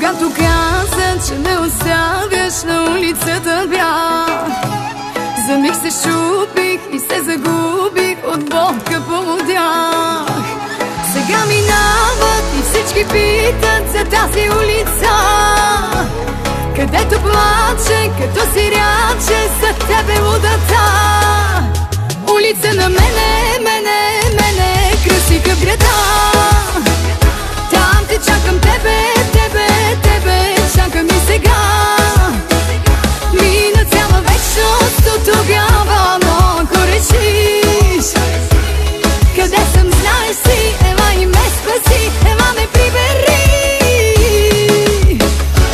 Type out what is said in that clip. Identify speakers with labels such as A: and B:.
A: Когато каза, че не оставяш на улицата бях, за миг се шупих и се загубих, от болка полудях. Сега минават и всички питат за тази улица, където плаче, като сиряче, за тебе лудата. Улица на мене